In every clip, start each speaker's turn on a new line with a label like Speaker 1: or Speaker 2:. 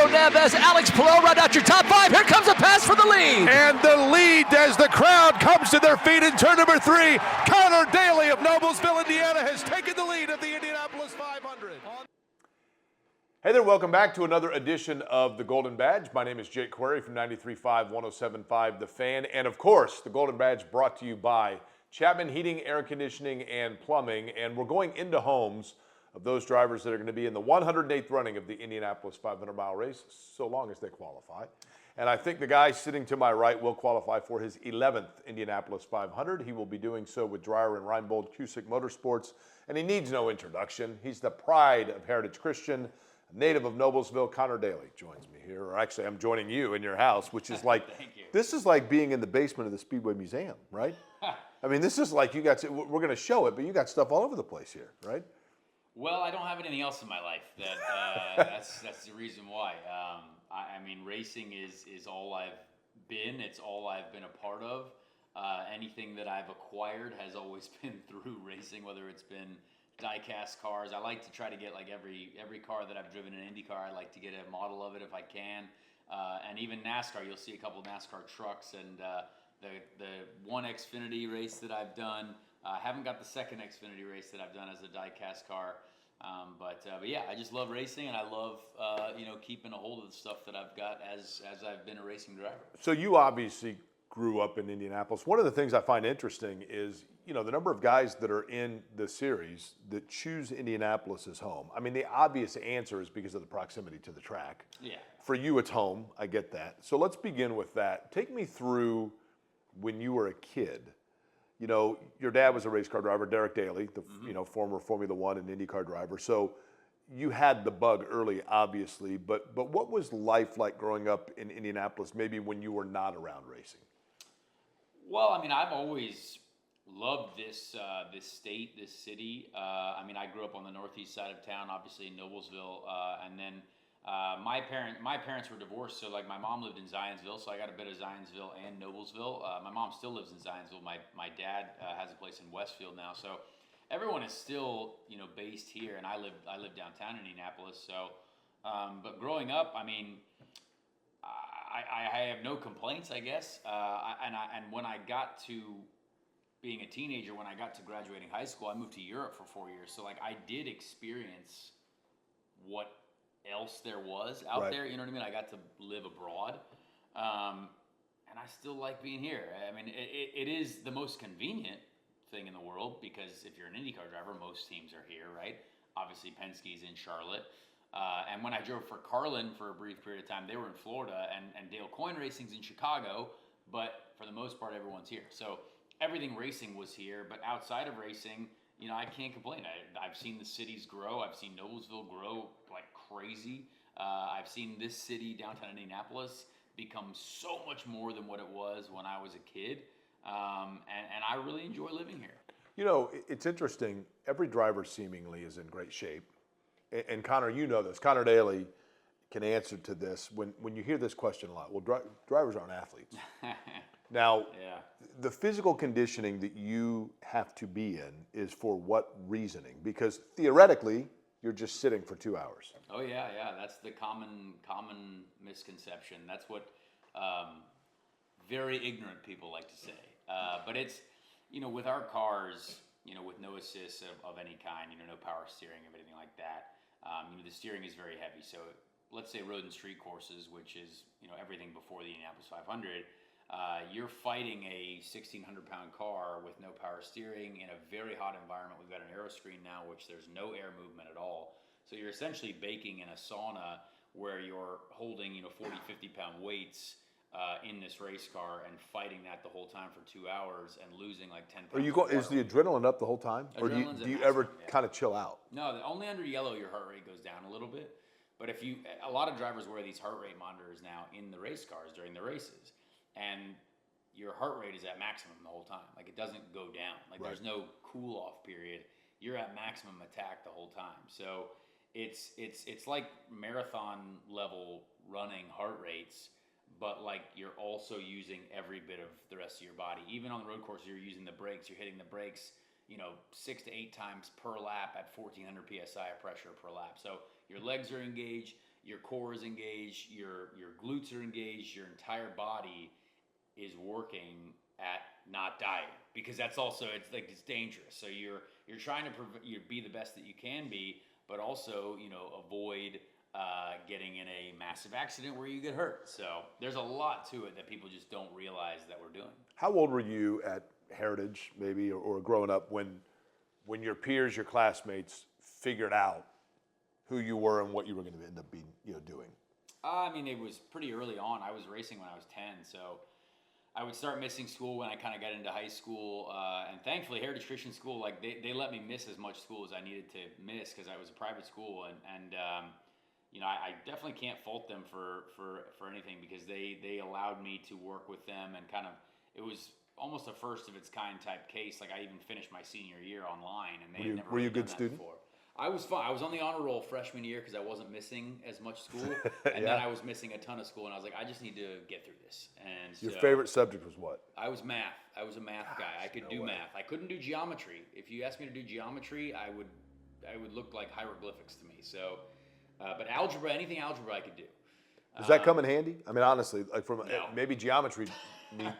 Speaker 1: Villeneuve as Alex Palou round out your top 5. Here comes a pass for the lead.
Speaker 2: And the lead as the crowd comes to their feet in turn number 3. Conor Daly of Noblesville, Indiana has taken the lead of the Indianapolis 500. Hey there, welcome back to another edition of The Golden Badge. My name is Jake Query from 93.5, 107.5 The Fan. And of course, The Golden Badge brought to you by Chapman Heating, Air Conditioning, and Plumbing. And we're going into homes of those drivers that are going to be in the 108th running of the Indianapolis 500-mile race, so long as they qualify. And I think the guy sitting to my right will qualify for his 11th Indianapolis 500. He will be doing so with Dreyer and Reinbold Cusick Motorsports, and he needs no introduction. He's the pride of Heritage Christian, a native of Noblesville. Conor Daly joins me here, or actually I'm joining you in your house, which is like, this is like being in the basement of the Speedway Museum, right? I mean, this is like you got, we're going to show it, but you got stuff all over the place here, right?
Speaker 3: Well, I don't have anything else in my life. That's the reason why. I mean, racing is all I've been. It's all I've been a part of. Anything that I've acquired has always been through racing, whether it's been die-cast cars. I like to try to get like every car that I've driven in IndyCar. I like to get a model of it if I can. And even NASCAR, you'll see a couple of NASCAR trucks. And the one Xfinity race that I've done, I haven't got the second Xfinity race that I've done as a die-cast car. But yeah, I just love racing, and I love keeping a hold of the stuff that I've got as I've been a racing driver. So
Speaker 2: you obviously grew up in Indianapolis. One of the things I find interesting is, the number of guys that are in the series that choose Indianapolis as home. I mean, the obvious answer is because of the proximity to the track.
Speaker 3: Yeah. For
Speaker 2: For you, it's home. I get that. So let's begin with that. Take me through when you were a kid. Your dad was a race car driver, Derek Daly, the former Formula One and IndyCar driver. So you had the bug early, obviously. But what was life like growing up in Indianapolis, maybe when you were not around racing?
Speaker 3: Well, I mean, I've always loved this state, this city. I mean, I grew up on the northeast side of town, obviously in Noblesville, and then my parents were divorced, so like my mom lived in Zionsville, so I got a bit of Zionsville and Noblesville. My mom still lives in Zionsville. My dad has a place in Westfield now, so everyone is still based here, and I live downtown in Indianapolis. So, but growing up, I mean, I have no complaints, I guess. And when I got to being a teenager, when I got to graduating high school, I moved to Europe for 4 years. So like I did experience what else there was out there. You know what I mean? I got to live abroad. And I still like being here. I mean, it is the most convenient thing in the world because if you're an IndyCar driver, most teams are here, right? Obviously, Penske's in Charlotte. And when I drove for Carlin for a brief period of time, they were in Florida, and Dale Coyne Racing's in Chicago, but for the most part, everyone's here. So everything racing was here, but outside of racing, I can't complain. I've seen the cities grow. I've seen Noblesville grow like crazy. I've seen this city, downtown Indianapolis, become so much more than what it was when I was a kid. And I really enjoy living here.
Speaker 2: It's interesting. Every driver seemingly is in great shape. And Conor, you know this. Conor Daly can answer to this. When you hear this question a lot, well, drivers aren't athletes. Now, the physical conditioning that you have to be in is for what reasoning? Because theoretically, you're just sitting for 2 hours.
Speaker 3: Oh yeah. That's the common misconception. That's what very ignorant people like to say. But it's, with our cars, with no assist of any kind, no power steering or anything like that. The steering is very heavy. So let's say road and street courses, which is, everything before the Indianapolis 500. You're fighting a 1,600-pound car with no power steering in a very hot environment. We've got an aero screen now, which there's no air movement at all. So you're essentially baking in a sauna where you're holding, 40, 50-pound weights in this race car and fighting that the whole time for 2 hours and losing like 10 pounds.
Speaker 2: Is the adrenaline up the whole time? Or do you ever kind of chill out?
Speaker 3: No, only under yellow your heart rate goes down a little bit. But a lot of drivers wear these heart rate monitors now in the race cars during the races. And your heart rate is at maximum the whole time. Like it doesn't go down. Like there's no cool off period. You're at maximum attack the whole time. So it's like marathon level running heart rates, but like you're also using every bit of the rest of your body. Even on the road course, you're using the brakes. You're hitting the brakes, 6 to 8 times per lap at 1,400 psi of pressure per lap. So your legs are engaged. your core is engaged, your glutes are engaged, your entire body is working at not dying, because that's also, it's dangerous. So you're trying to be the best that you can be, but also, avoid getting in a massive accident where you get hurt. So there's a lot to it that people just don't realize that we're doing.
Speaker 2: How old were you at Heritage, maybe, or growing up when your peers, your classmates, figured out who you were and what you were going to end up being, doing?
Speaker 3: I mean, it was pretty early on. I was racing when I was 10, so I would start missing school when I kind of got into high school, and thankfully Heritage Christian School, like they let me miss as much school as I needed to miss, because I was a private school, and I definitely can't fault them for anything, because they allowed me to work with them, and kind of, it was almost a first of its kind type case. Like, I even finished my senior year online, and they had never
Speaker 2: were you a
Speaker 3: really
Speaker 2: good
Speaker 3: done that
Speaker 2: student?
Speaker 3: before. I was fine. I was on the honor roll freshman year because I wasn't missing as much school, and then I was missing a ton of school, and I was like, I just need to get through this. And
Speaker 2: Your favorite subject was what?
Speaker 3: I was math. I was a math guy. I could do math. I couldn't do geometry. If you asked me to do geometry, I would look like hieroglyphics to me. So, but algebra, anything algebra, I could do.
Speaker 2: Does that come in handy? I mean, honestly, like from
Speaker 3: No.
Speaker 2: maybe geometry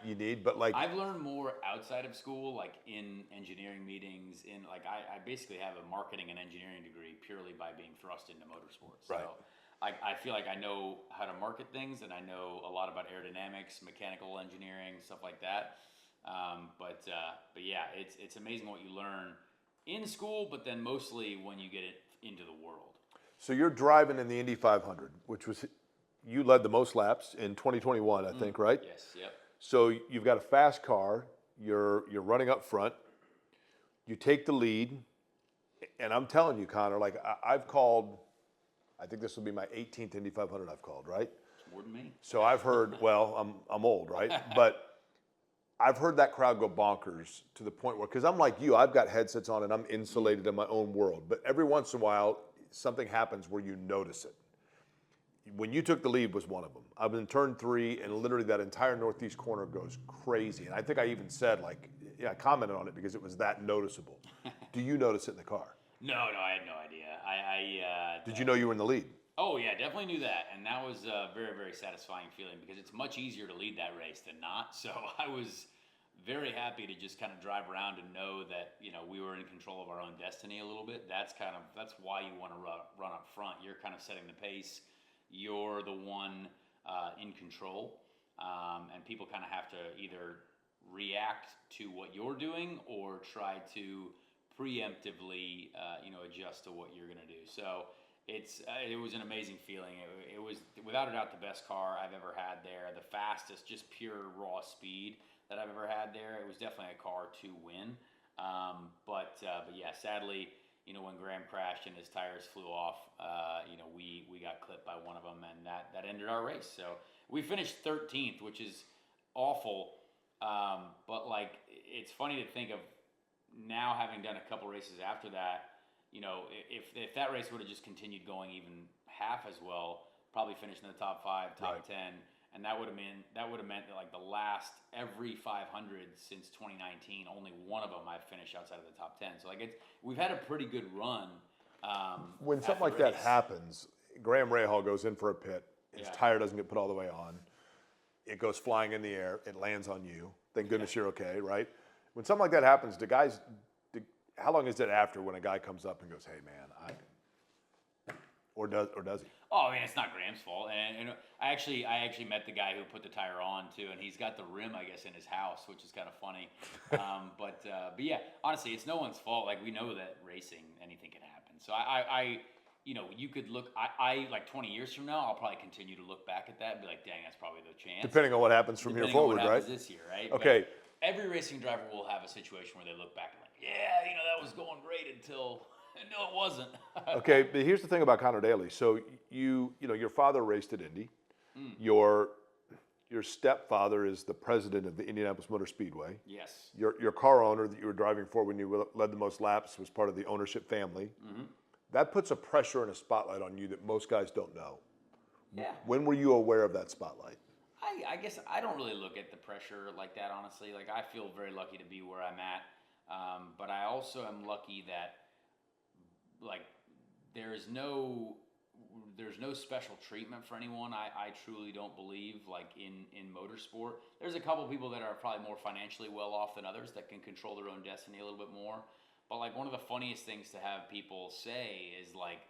Speaker 2: you need, but like
Speaker 3: I've learned more outside of school, like in engineering meetings. I basically have a marketing and engineering degree purely by being thrust into motorsports. So
Speaker 2: Right.
Speaker 3: I feel like I know how to market things, and I know a lot about aerodynamics, mechanical engineering, stuff like that. But yeah, it's amazing what you learn in school, but then mostly when you get it into the world.
Speaker 2: So you're driving in the Indy 500, which was, you led the most laps in 2021, I think, right?
Speaker 3: Yes. Yep.
Speaker 2: So you've got a fast car. You're running up front. You take the lead, and I'm telling you, Conor, like I've called. I think this will be my 18th Indy 500 I've called, right?
Speaker 3: More than me.
Speaker 2: So I've heard. Well, I'm old, right? But I've heard that crowd go bonkers to the point where, because I'm like you, I've got headsets on and I'm insulated in my own world. But every once in a while, something happens where you notice it. When you took the lead was one of them. I'm in turn 3, and literally that entire northeast corner goes crazy. And I think I even said, like, I commented on it because it was that noticeable. Do you notice it in the car?
Speaker 3: No, I had no idea.
Speaker 2: Did you know you were in the lead?
Speaker 3: Oh yeah, definitely knew that, and that was a very, very satisfying feeling, because it's much easier to lead that race than not. So I was very happy to just kind of drive around and know that we were in control of our own destiny a little bit. That's why you want to run up front. You're kind of setting the pace. You're the one in control, and people kind of have to either react to what you're doing or try to preemptively, adjust to what you're going to do. So it was an amazing feeling. It was without a doubt the best car I've ever had there, the fastest, just pure raw speed that I've ever had there. It was definitely a car to win. But yeah, sadly, when Graham crashed and his tires flew off, we got clipped by one of them, and that ended our race. So we finished 13th, which is awful. But like, it's funny to think of now, having done a couple races after that. If that race would have just continued going even half as well, probably finished in the top 5, top
Speaker 2: Right.
Speaker 3: 10, and that would have meant that like the last every 500 since 2019, only one of them I've finished outside of the top 10. So like we've had a pretty good run.
Speaker 2: When something
Speaker 3: at
Speaker 2: like
Speaker 3: the
Speaker 2: that
Speaker 3: race.
Speaker 2: happens, Graham Rahal goes in for a pit. His
Speaker 3: Yeah.
Speaker 2: tire doesn't get put all the way on. It goes flying in the air. It lands on you. Thank goodness you're okay, right? When something like that happens, how long is it after when a guy comes up and goes, "Hey, man, or does he?"
Speaker 3: Oh, I mean, it's not Graham's fault. And I actually met the guy who put the tire on too, and he's got the rim, I guess, in his house, which is kind of funny. But yeah, honestly, it's no one's fault. Like, we know that racing, anything can happen. So you could look. I like 20 years from now, I'll probably continue to look back at that and be like, dang, that's probably the chance.
Speaker 2: Depending on what happens from here
Speaker 3: Depending on
Speaker 2: forward,
Speaker 3: what
Speaker 2: right?
Speaker 3: happens this year, right?
Speaker 2: Okay.
Speaker 3: But every racing driver will have a situation where they look back and like, yeah, that was going great until no, it wasn't.
Speaker 2: Okay, but here's the thing about Conor Daly. So your father raced at Indy. Your stepfather is the president of the Indianapolis Motor Speedway.
Speaker 3: Yes.
Speaker 2: Your car owner that you were driving for when you led the most laps was part of the ownership family. Mm-hmm. That puts a pressure and a spotlight on you that most guys don't know.
Speaker 3: Yeah.
Speaker 2: When were you aware of that spotlight?
Speaker 3: I guess I don't really look at the pressure like that, honestly. Like, I feel very lucky to be where I'm at. But I also am lucky that, like, there is no there's no special treatment for anyone. I truly don't believe, like in motorsport. There's a couple people that are probably more financially well off than others that can control their own destiny a little bit more. But like one of the funniest things to have people say is like,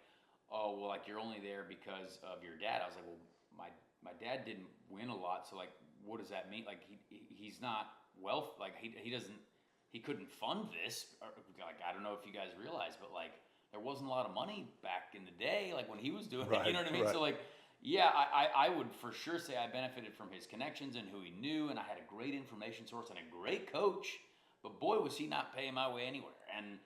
Speaker 3: oh, well, like you're only there because of your dad. I was like, well, my dad didn't win a lot, so like, what does that mean? Like he's not wealth, like he couldn't fund this. Or, like I don't know if you guys realize, but like there wasn't a lot of money back in the day, like when he was doing it. You know what I mean?
Speaker 2: Right.
Speaker 3: So like, yeah, I would for sure say I benefited from his connections and who he knew, and I had a great information source and a great coach. But boy, was he not paying my way anywhere. And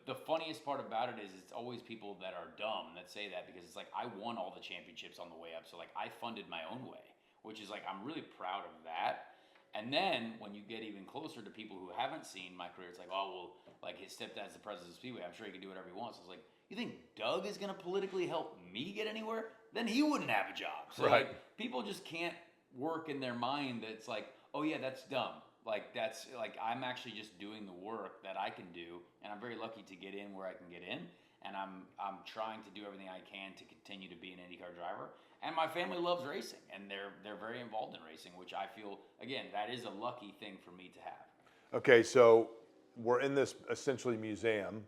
Speaker 3: the funniest part about it is it's always people that are dumb that say that, because it's like I won all the championships on the way up, so like I funded my own way, which is like I'm really proud of that. And then when you get even closer to people who haven't seen my career, it's like, oh well, like his stepdad's the president of Speedway, I'm sure he can do whatever he wants. So it's like, you think Doug is gonna politically help me get anywhere? Then he wouldn't have a job. So
Speaker 2: Right.
Speaker 3: like people just can't work in their mind that it's like, oh yeah, that's dumb. Like that's like I'm actually just doing the work that I can do, and I'm very lucky to get in where I can get in, and I'm trying to do everything I can to continue to be an IndyCar driver. And my family loves racing, and they're very involved in racing, which I feel again that is a lucky thing for me to have.
Speaker 2: Okay, so we're in this essentially museum.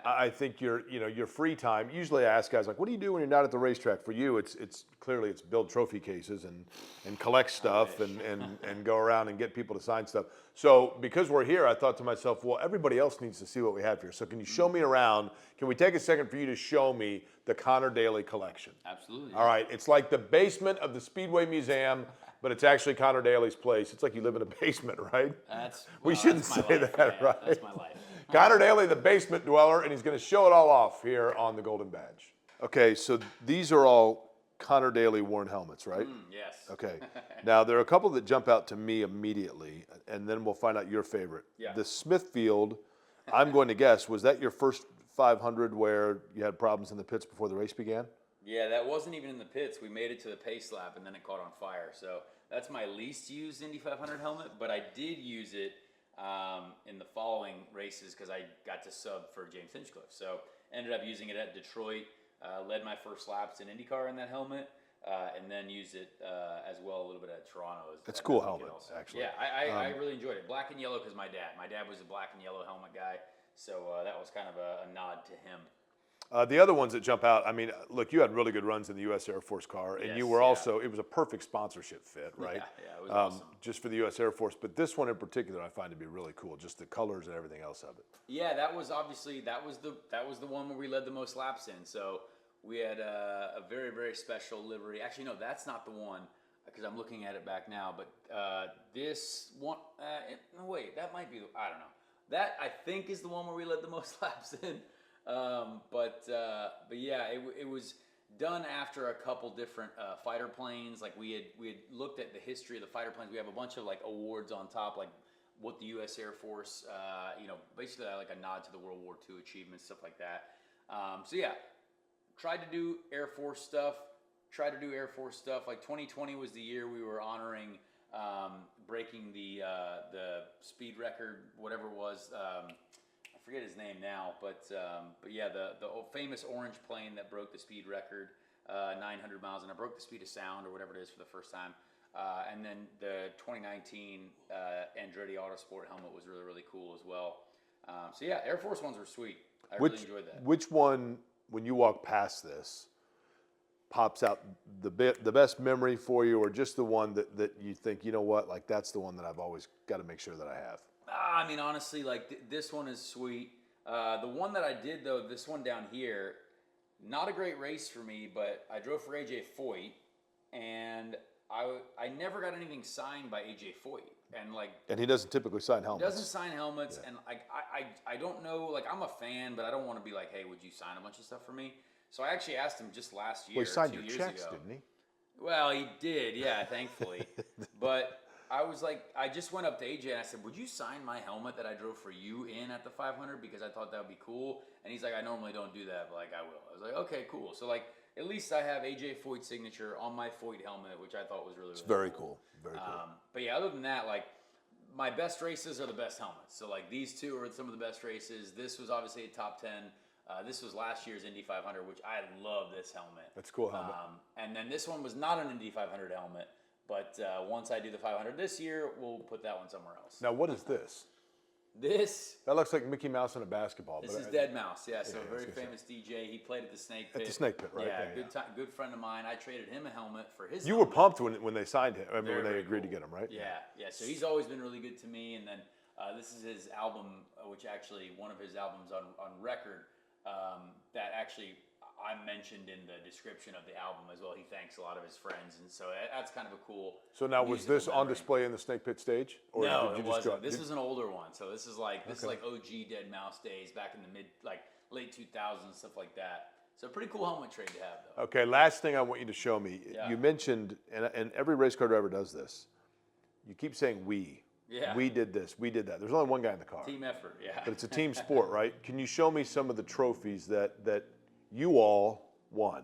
Speaker 2: I think your free time. Usually, I ask guys like, "What do you do when you're not at the racetrack?" For you, it's clearly it's build trophy cases and collect stuff and go around and get people to sign stuff. So because we're here, I thought to myself, well, everybody else needs to see what we have here. So can you show me around? Can we take a second for you to show me the Conor Daly collection?
Speaker 3: Absolutely.
Speaker 2: All right, it's like the basement of the Speedway Museum, but it's actually Conor Daly's place. It's like you live in a basement, right? We shouldn't
Speaker 3: that's my
Speaker 2: say
Speaker 3: life.
Speaker 2: that,
Speaker 3: Yeah,
Speaker 2: right?
Speaker 3: That's my life.
Speaker 2: Conor Daly, the basement dweller, and he's going to show it all off here on the Golden Badge. Okay, so these are all Conor Daly worn helmets, right?
Speaker 3: Yes.
Speaker 2: Okay. Now, there are a couple that jump out to me immediately, and then we'll find out your favorite.
Speaker 3: Yeah.
Speaker 2: The Smithfield, I'm going to guess, was that your first 500 where you had problems in the pits before the race began?
Speaker 3: Yeah, that wasn't even in the pits. We made it to the pace lap, and then it caught on fire. So that's my least used Indy 500 helmet, but I did use it in the following races because I got to sub for James Hinchcliffe. So ended up using it at Detroit, led my first laps in IndyCar in that helmet, and then used it as well a little bit at Toronto.
Speaker 2: It's a cool helmet, actually.
Speaker 3: Yeah, I really enjoyed it. Black and yellow because my dad was a black and yellow helmet guy. So that was kind of a nod to him.
Speaker 2: The other ones that jump out, I mean, look, you had really good runs in the U.S. Air Force car, and you were also, it was a perfect sponsorship fit, right?
Speaker 3: Yeah, it was awesome.
Speaker 2: Just for the U.S. Air Force. But this one in particular I find to be really cool, just the colors and everything else of it.
Speaker 3: Yeah, that was obviously, that was the one where we led the most laps in. So we had a very, very special livery. Actually, no, that's not the one, because I'm looking at it back now. But this one, no, wait, that might be, I don't know. That, I think, is the one where we led the most laps in. But yeah, it was done after a couple different fighter planes. Like we had looked at the history of the fighter planes. We have a bunch of like awards on top, like what the U.S. Air Force, basically like a nod to the World War II achievements, stuff like that. So yeah, tried to do Air Force stuff. Like 2020 was the year we were honoring breaking the speed record, whatever it was. I forget his name now, but yeah, the famous orange plane that broke the speed record, 900 miles an hour, broke the speed of sound or whatever it is for the first time. And then the 2019 Andretti Autosport helmet was really, really cool as well. So yeah, Air Force ones were sweet. I really enjoyed that.
Speaker 2: Which one, when you walk past this, pops out the best memory for you, or just the one that you think, you know what, like that's the one that I've always got to make sure that I have?
Speaker 3: I mean, honestly, like this one is sweet. The one that I did though, this one down here, not a great race for me, but I drove for AJ Foyt, and I never got anything signed by AJ Foyt,
Speaker 2: and he doesn't typically sign helmets.
Speaker 3: He doesn't sign helmets, yeah. And I don't know, like I'm a fan, but I don't want to be like, hey, would you sign a bunch of stuff for me? So I actually asked him just last year.
Speaker 2: Well, he signed
Speaker 3: 2
Speaker 2: your
Speaker 3: years
Speaker 2: checks,
Speaker 3: ago.
Speaker 2: didn't he?
Speaker 3: Well, he did, yeah, thankfully. But I was like, I just went up to AJ and I said, would you sign my helmet that I drove for you in at the 500? Because I thought that would be cool. And he's like, I normally don't do that, but like I will. I was like, okay, cool. So like, at least I have AJ Foyt's signature on my Foyt helmet, which I thought was really, really
Speaker 2: very cool. Very cool.
Speaker 3: But yeah, other than that, like my best races are the best helmets. So like these two are some of the best races. This was obviously a top 10 This was last year's Indy 500, which I love this helmet.
Speaker 2: That's a cool helmet.
Speaker 3: And then this one was not an Indy 500 helmet, but once I do the 500 this year, we'll put that one somewhere else.
Speaker 2: Now, what is this?
Speaker 3: That
Speaker 2: looks like Mickey Mouse in a basketball.
Speaker 3: This is Dead Mouse, yeah. So a very famous DJ. He played at the Snake Pit.
Speaker 2: At the Snake Pit, right?
Speaker 3: Yeah, good friend of mine. I traded him a helmet for his.
Speaker 2: You
Speaker 3: helmet.
Speaker 2: were pumped when they signed him. I mean,
Speaker 3: Very,
Speaker 2: when they
Speaker 3: very
Speaker 2: agreed to
Speaker 3: cool.
Speaker 2: get him, right?
Speaker 3: Yeah. So he's always been really good to me. And then this is his album, which actually one of his albums on record that actually I mentioned in the description of the album as well. He thanks a lot of his friends, and so that's kind of a cool.
Speaker 2: So now, was this on display in the Snake Pit stage?
Speaker 3: Or no, it wasn't. This is an older one. So this is like OG Dead Mouse days back in the late 2000s, stuff like that. So pretty cool helmet trade to have, though.
Speaker 2: Okay, last thing I want you to show me.
Speaker 3: Yeah.
Speaker 2: You mentioned, and every race car driver does this. You keep saying we.
Speaker 3: Yeah.
Speaker 2: We did this. We did that. There's only one guy in the car.
Speaker 3: Team effort. Yeah.
Speaker 2: But it's a team sport, right? Can you show me some of the trophies that you all won?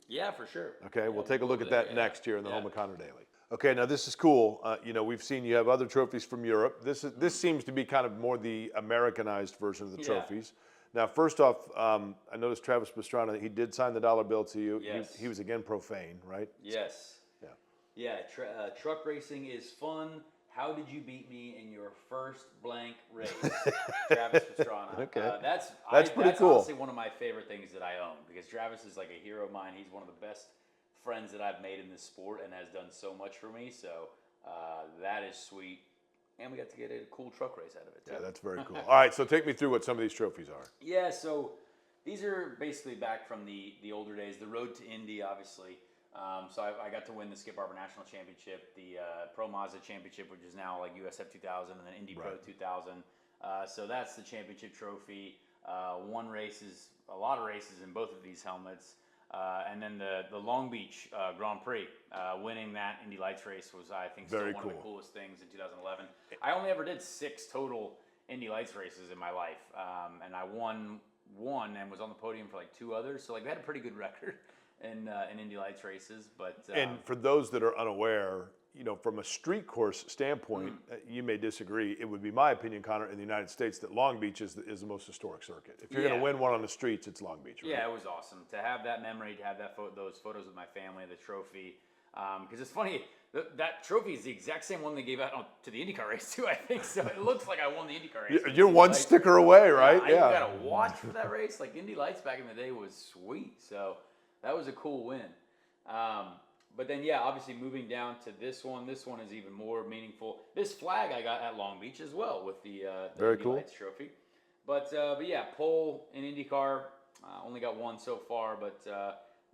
Speaker 3: Yeah, for sure.
Speaker 2: Okay,
Speaker 3: yeah,
Speaker 2: we'll take a look at that next here in the
Speaker 3: yeah.
Speaker 2: home of Conor Daly. Okay, now this is cool. We've seen you have other trophies from Europe. This seems to be kind of more the Americanized version of the trophies. Now, first off, I noticed Travis Pastrana, he did sign the dollar bill to you.
Speaker 3: Yes.
Speaker 2: He was again profane, right?
Speaker 3: Yes.
Speaker 2: Yeah.
Speaker 3: Yeah, truck racing is fun. How did you beat me in your first blank race? Travis Pastrana.
Speaker 2: Okay.
Speaker 3: That's
Speaker 2: pretty cool.
Speaker 3: Honestly one of my favorite things that I own, because Travis is like a hero of mine. He's one of the best friends that I've made in this sport and has done so much for me. So that is sweet. And we got to get a cool truck race out of it, too.
Speaker 2: Yeah, that's very cool. All right, so take me through what some of these trophies are.
Speaker 3: Yeah, so these are basically back from the older days. The road to Indy, obviously. So I got to win the Skip Barber National Championship, the Pro Mazda Championship, which is now like USF 2000, and then Indy Pro 2000. So that's the championship trophy. Won races, a lot of races in both of these helmets. And then the Long Beach Grand Prix, winning that Indy Lights race was, I think, still one of the coolest things in 2011. I only ever did 6 total Indy Lights races in my life, and I won one and was on the podium for like 2 others. So like we had a pretty good record in Indy Lights races. But
Speaker 2: and for those that are unaware, from a street course standpoint, you may disagree. It would be my opinion, Conor, in the United States, that Long Beach is the most historic circuit. If you're going to win one on the streets, it's Long Beach, right?
Speaker 3: Yeah, it was awesome to have that memory, to have those photos with my family, the trophy. Because it's funny, that trophy is the exact same one they gave out to the IndyCar race too, I think. So it looks like I won the IndyCar race.
Speaker 2: You're one sticker away, right?
Speaker 3: Yeah. I got a watch for that race. Like Indy Lights back in the day was sweet. So that was a cool win. But then, obviously moving down to this one is even more meaningful. This flag I got at Long Beach as well with the Indy Lights trophy. But yeah, pole in IndyCar, only got one so far, but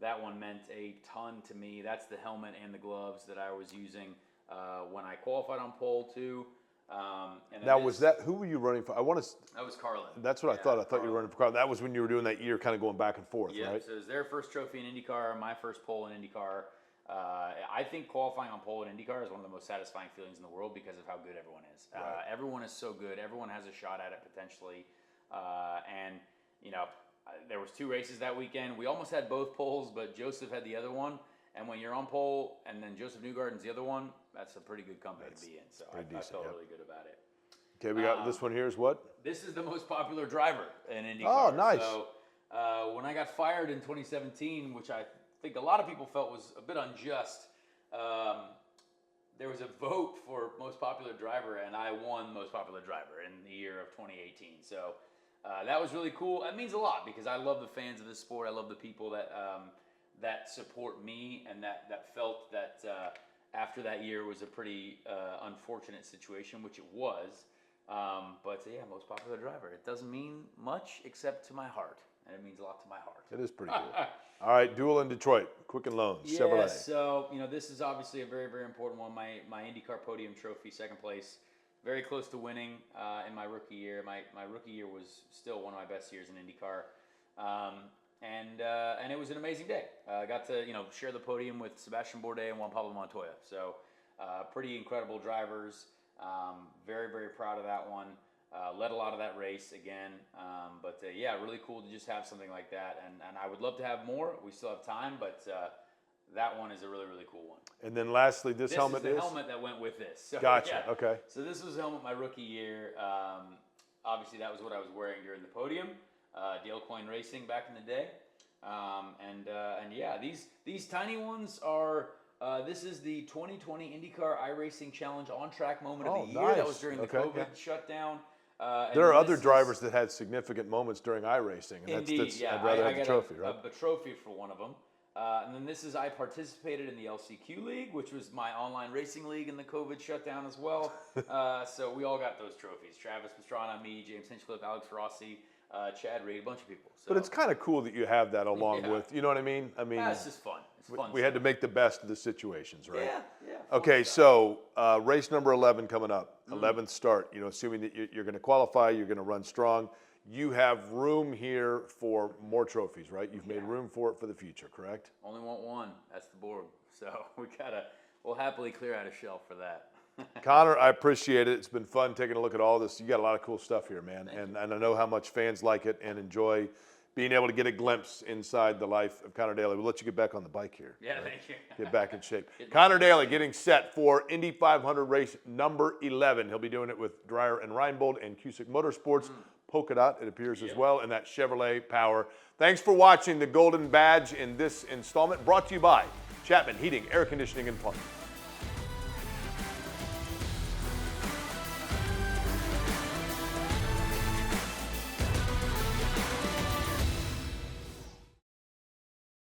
Speaker 3: that one meant a ton to me. That's the helmet and the gloves that I was using when I qualified on pole too. And
Speaker 2: now, who were you running for?
Speaker 3: That was Carlin.
Speaker 2: That's what I thought. I thought you were running for Carlin. That was when you were doing that year, kind of going back and forth, right?
Speaker 3: So it was their first trophy in IndyCar, my first pole in IndyCar. I think qualifying on pole in IndyCar is one of the most satisfying feelings in the world because of how good everyone is.
Speaker 2: Right.
Speaker 3: Everyone is so good. Everyone has a shot at it potentially. And there was 2 races that weekend. We almost had both poles, but Joseph had the other one. And when you're on pole and then Joseph Newgarden's the other one, that's a pretty good company to be in. So I felt really good about it.
Speaker 2: Okay, we got this one here is what?
Speaker 3: This is the most popular driver in IndyCar.
Speaker 2: Oh, nice.
Speaker 3: So when I got fired in 2017, which I think a lot of people felt was a bit unjust, there was a vote for most popular driver, and I won most popular driver in the year of 2018. So that was really cool. That means a lot because I love the fans of this sport. I love the people that support me and that felt that after that year was a pretty unfortunate situation, which it was. But yeah, most popular driver. It doesn't mean much except to my heart, and it means a lot to my heart.
Speaker 2: It is pretty cool. All right, duel in Detroit, Quicken Loans, Chevrolet.
Speaker 3: Yeah, so this is obviously a very, very important one. My IndyCar podium trophy, 2nd place, very close to winning in my rookie year. My rookie year was still one of my best years in IndyCar, and it was an amazing day. I got to share the podium with Sebastian Bourdais and Juan Pablo Montoya. So pretty incredible drivers. Very, very proud of that one. Led a lot of that race again. But really cool to just have something like that. And I would love to have more. We still have time, but that one is a really, really cool one.
Speaker 2: And then lastly, this helmet
Speaker 3: is the helmet that went with this. So,
Speaker 2: gotcha, okay.
Speaker 3: So this was the helmet my rookie year. Obviously, that was what I was wearing during the podium. Dale Coyne Racing back in the day. And yeah, these tiny ones are. This is the 2020 IndyCar iRacing Challenge on-track moment of the year.
Speaker 2: Nice.
Speaker 3: That was during the COVID
Speaker 2: yeah.
Speaker 3: shutdown.
Speaker 2: There are other drivers that had significant moments during iRacing. And
Speaker 3: Indeed, yeah.
Speaker 2: I'd rather
Speaker 3: I
Speaker 2: have the
Speaker 3: got
Speaker 2: trophy, right?
Speaker 3: a trophy for one of them. And then this is, I participated in the LCQ League, which was my online racing league in the COVID shutdown as well. So we all got those trophies. Travis Pastrana, me, James Hinchcliffe, Alex Rossi, Chad Reed, a bunch of people. So,
Speaker 2: But it's kind of cool that you have that along
Speaker 3: Yeah.
Speaker 2: with, you know what I mean? I mean,
Speaker 3: it's just fun. It's fun.
Speaker 2: we had to make the best of the situations, right?
Speaker 3: Yeah.
Speaker 2: Okay, so race number 11 coming up, 11th start. You know, assuming that you're going to qualify, you're going to run strong. You have room here for more trophies, right? You've made room for it for the future, correct?
Speaker 3: Only want one. That's the board. So we'll happily clear out a shelf for that.
Speaker 2: Conor, I appreciate it. It's been fun taking a look at all this. You got a lot of cool stuff here, man. And I know how much fans like it and enjoy being able to get a glimpse inside the life of Conor Daly. We'll let you get back on the bike here.
Speaker 3: Yeah, thank you.
Speaker 2: Get back in shape. Conor Daly getting set for Indy 500 race number 11. He'll be doing it with Dreyer and Reinbold and Cusick Motorsports. Polka Dot, it appears as well, and that Chevrolet Power. Thanks for watching the Golden Badge in this installment, brought to you by Chapman Heating, Air Conditioning, and Plumbing.